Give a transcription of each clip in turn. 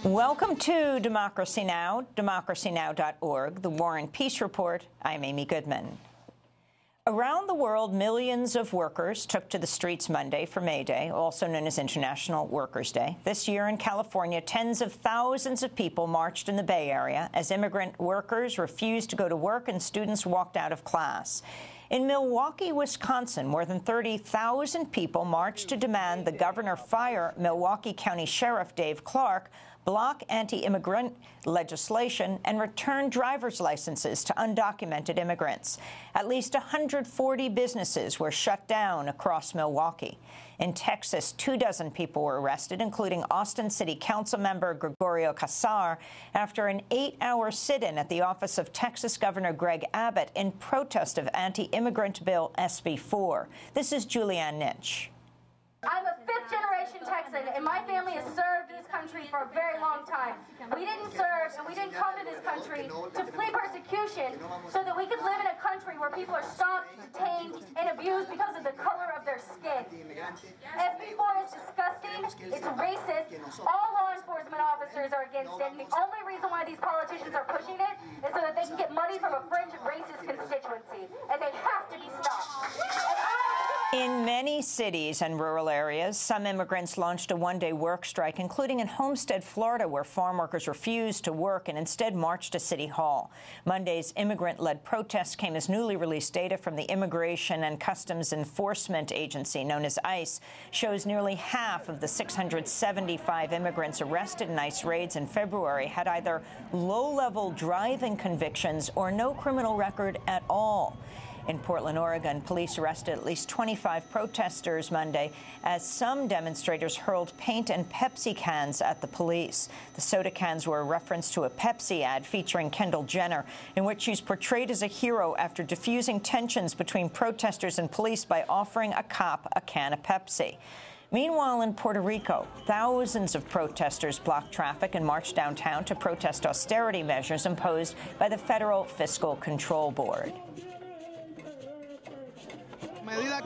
Welcome to Democracy Now!, democracynow.org, the War and Peace Report. I'm Amy Goodman. Around the world, millions of workers took to the streets Monday for May Day, also known as International Workers' Day. This year in California, tens of thousands of people marched in the Bay Area as immigrant workers refused to go to work and students walked out of class. In Milwaukee, Wisconsin, more than 30,000 people marched to demand the governor fire Milwaukee County Sheriff Dave Clark, block anti-immigrant legislation, and return driver's licenses to undocumented immigrants. At least 140 businesses were shut down across Milwaukee. In Texas, 24 people were arrested, including Austin City Council member Gregorio Casar, after an 8-hour sit-in at the office of Texas Governor Greg Abbott in protest of anti-immigrant bill SB 4. This is Julianne Nitsch. I'm a fifth-generation Texan, and my family has served this country for a very long time. We didn't serve, and we didn't come to this country to flee persecution so that we could live in a country where people are stopped, detained, and abused because of the color of their skin. SB 4 is disgusting. It's racist. All law enforcement officers are against it, and the only reason why these politicians are pushing it is so that they can get money from a fringe racist constituency, and they have to be stopped. In many cities and rural areas, some immigrants launched a one-day work strike, including in Homestead, Florida, where farm workers refused to work and instead marched to City Hall. Monday's immigrant-led protests came as newly released data from the Immigration and Customs Enforcement Agency, known as ICE, shows nearly half of the 675 immigrants arrested in ICE raids in February had either low-level driving convictions or no criminal record at all. In Portland, Oregon, police arrested at least 25 protesters Monday as some demonstrators hurled paint and Pepsi cans at the police. The soda cans were a reference to a Pepsi ad featuring Kendall Jenner, in which she's portrayed as a hero after diffusing tensions between protesters and police by offering a cop a can of Pepsi. Meanwhile, in Puerto Rico, thousands of protesters blocked traffic and marched downtown to protest austerity measures imposed by the Federal Fiscal Control Board.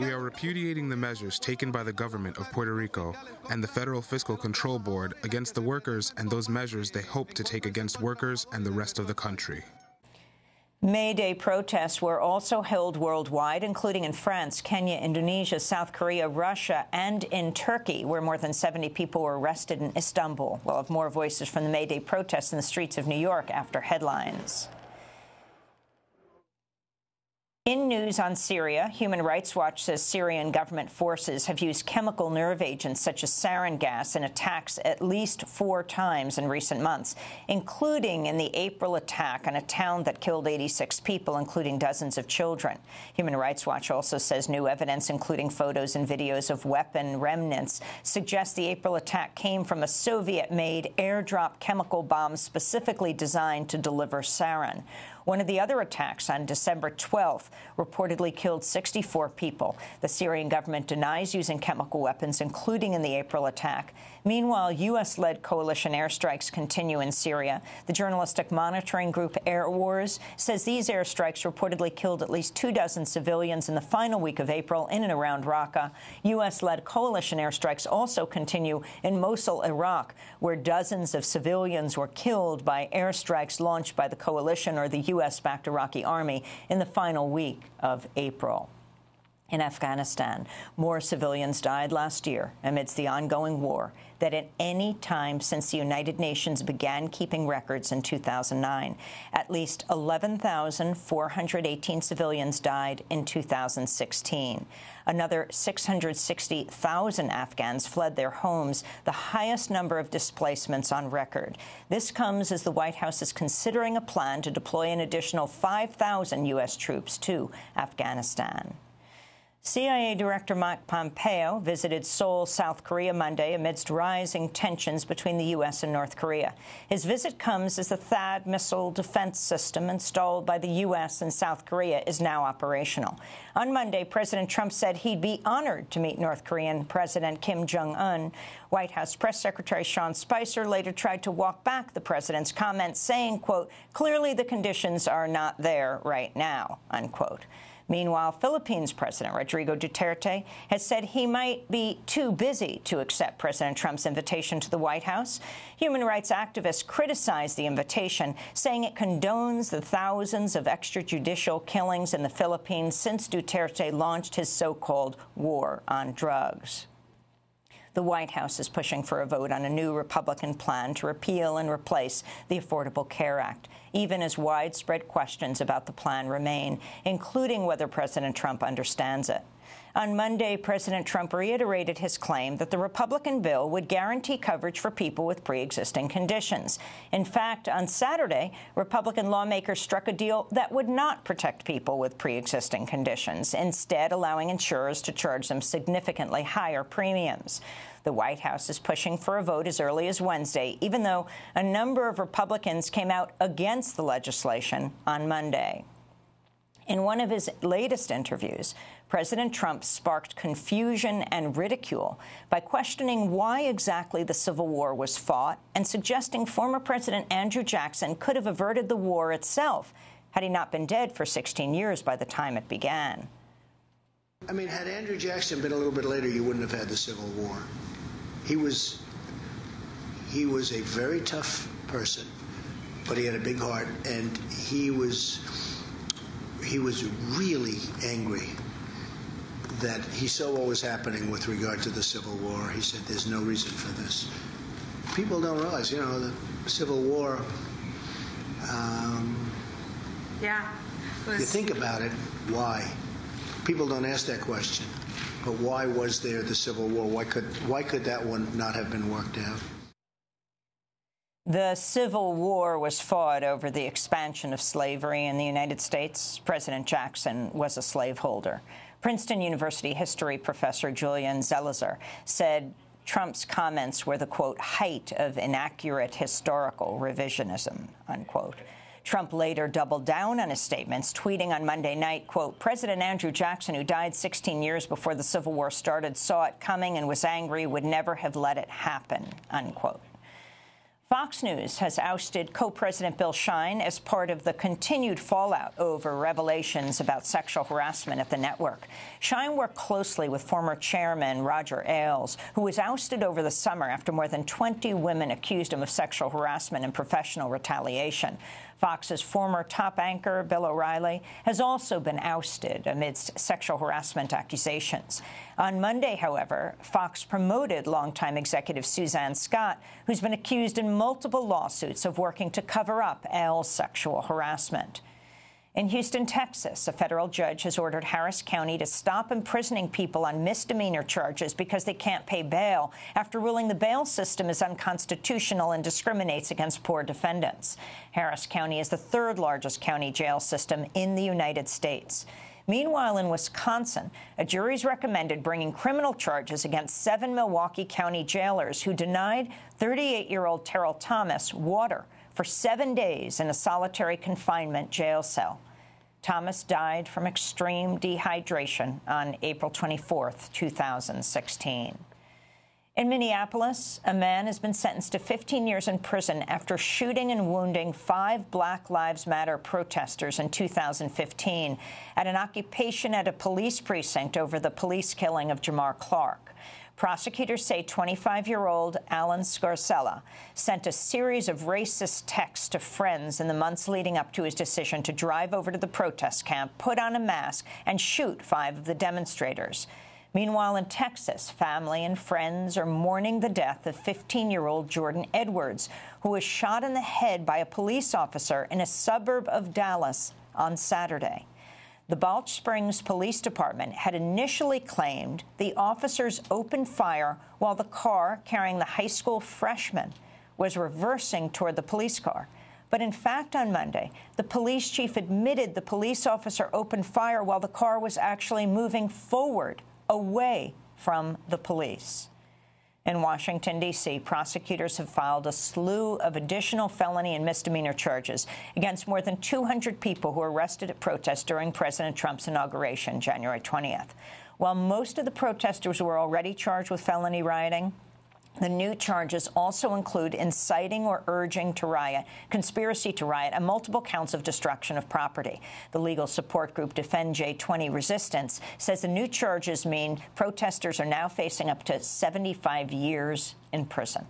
We are repudiating the measures taken by the government of Puerto Rico and the Federal Fiscal Control Board against the workers and those measures they hope to take against workers and the rest of the country. May Day protests were also held worldwide, including in France, Kenya, Indonesia, South Korea, Russia, and in Turkey, where more than 70 people were arrested in Istanbul. We'll have more voices from the May Day protests in the streets of New York after headlines. In news on Syria, Human Rights Watch says Syrian government forces have used chemical nerve agents such as sarin gas in attacks at least 4 times in recent months, including in the April attack on a town that killed 86 people, including dozens of children. Human Rights Watch also says new evidence, including photos and videos of weapon remnants, suggests the April attack came from a Soviet-made airdrop chemical bomb specifically designed to deliver sarin. One of the other attacks on December 12th reportedly killed 64 people. The Syrian government denies using chemical weapons, including in the April attack. Meanwhile, U.S.-led coalition airstrikes continue in Syria. The journalistic monitoring group Air Wars says these airstrikes reportedly killed at least 24 civilians in the final week of April in and around Raqqa. U.S.-led coalition airstrikes also continue in Mosul, Iraq, where dozens of civilians were killed by airstrikes launched by the coalition or the U.S.-backed Iraqi army in the final week of April. In Afghanistan, more civilians died last year amidst the ongoing war than at any time since the United Nations began keeping records in 2009. At least 11,418 civilians died in 2016. Another 660,000 Afghans fled their homes, the highest number of displacements on record. This comes as the White House is considering a plan to deploy an additional 5,000 U.S. troops to Afghanistan. CIA Director Mike Pompeo visited Seoul, South Korea Monday amidst rising tensions between the U.S. and North Korea. His visit comes as the THAAD missile defense system installed by the U.S. and South Korea is now operational. On Monday, President Trump said he'd be honored to meet North Korean President Kim Jong-un. White House Press Secretary Sean Spicer later tried to walk back the president's comments, saying, quote, "Clearly the conditions are not there right now," unquote. Meanwhile, Philippines President Rodrigo Duterte has said he might be too busy to accept President Trump's invitation to the White House. Human rights activists criticized the invitation, saying it condones the thousands of extrajudicial killings in the Philippines since Duterte launched his so-called war on drugs. The White House is pushing for a vote on a new Republican plan to repeal and replace the Affordable Care Act, even as widespread questions about the plan remain, including whether President Trump understands it. On Monday, President Trump reiterated his claim that the Republican bill would guarantee coverage for people with pre-existing conditions. In fact, on Saturday, Republican lawmakers struck a deal that would not protect people with pre-existing conditions, instead allowing insurers to charge them significantly higher premiums. The White House is pushing for a vote as early as Wednesday, even though a number of Republicans came out against the legislation on Monday. In one of his latest interviews, President Trump sparked confusion and ridicule by questioning why exactly the Civil War was fought and suggesting former President Andrew Jackson could have averted the war itself had he not been dead for 16 years by the time it began. I mean, had Andrew Jackson been a little bit later, you wouldn't have had the Civil War. He was a very tough person, but he had a big heart, and he was really angry that he saw what was happening with regard to the Civil War. He said, there's no reason for this. People don't realize, you know, the Civil War, you think about it, why? People don't ask that question. But why was there the Civil War? Why could that one not have been worked out? The Civil War was fought over the expansion of slavery in the United States. President Jackson was a slaveholder. Princeton University history professor Julian Zelizer said Trump's comments were the, quote, height of inaccurate historical revisionism, unquote. Trump later doubled down on his statements, tweeting on Monday night, quote, President Andrew Jackson, who died 16 years before the Civil War started, saw it coming and was angry, would never have let it happen, unquote. Fox News has ousted co-president Bill Shine as part of the continued fallout over revelations about sexual harassment at the network. Shine worked closely with former chairman Roger Ailes, who was ousted over the summer after more than 20 women accused him of sexual harassment and professional retaliation. Fox's former top anchor, Bill O'Reilly, has also been ousted amidst sexual harassment accusations. On Monday, however, Fox promoted longtime executive Suzanne Scott, who's been accused in multiple lawsuits of working to cover up Ailes' sexual harassment. In Houston, Texas, a federal judge has ordered Harris County to stop imprisoning people on misdemeanor charges because they can't pay bail, after ruling the bail system is unconstitutional and discriminates against poor defendants. Harris County is the third largest county jail system in the United States. Meanwhile, in Wisconsin, a jury's recommended bringing criminal charges against 7 Milwaukee County jailers who denied 38-year-old Terrell Thomas water for 7 days in a solitary confinement jail cell. Thomas died from extreme dehydration on April 24, 2016. In Minneapolis, a man has been sentenced to 15 years in prison after shooting and wounding 5 Black Lives Matter protesters in 2015 at an occupation at a police precinct over the police killing of Jamar Clark. Prosecutors say 25-year-old Alan Scarcella sent a series of racist texts to friends in the months leading up to his decision to drive over to the protest camp, put on a mask, and shoot 5 of the demonstrators. Meanwhile, in Texas, family and friends are mourning the death of 15-year-old Jordan Edwards, who was shot in the head by a police officer in a suburb of Dallas on Saturday. The Balch Springs Police Department had initially claimed the officers opened fire while the car carrying the high school freshman was reversing toward the police car. But in fact, on Monday, the police chief admitted the police officer opened fire while the car was actually moving forward, away from the police. In Washington, D.C., prosecutors have filed a slew of additional felony and misdemeanor charges against more than 200 people who were arrested at protests during President Trump's inauguration, January 20th. While most of the protesters were already charged with felony rioting, The new charges also include inciting or urging to riot, conspiracy to riot, and multiple counts of destruction of property. The legal support group Defend J20 Resistance says the new charges mean protesters are now facing up to 75 years in prison.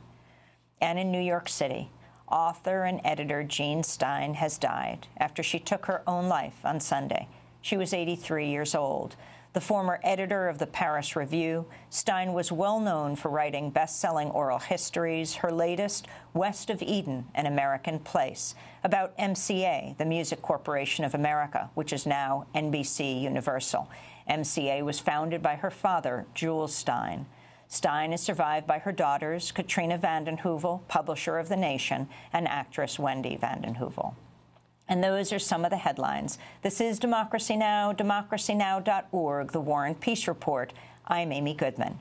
And in New York City, author and editor Jean Stein has died after she took her own life on Sunday. She was 83 years old. The former editor of the Paris Review, Stein was well known for writing best-selling oral histories, her latest, West of Eden, An American Place, about MCA, the Music Corporation of America, which is now NBC Universal. MCA was founded by her father, Jules Stein. Stein is survived by her daughters, Katrina vanden Heuvel, publisher of The Nation, and actress Wendy vanden Heuvel. And those are some of the headlines. This is Democracy Now!, democracynow.org, The War and Peace Report. I'm Amy Goodman.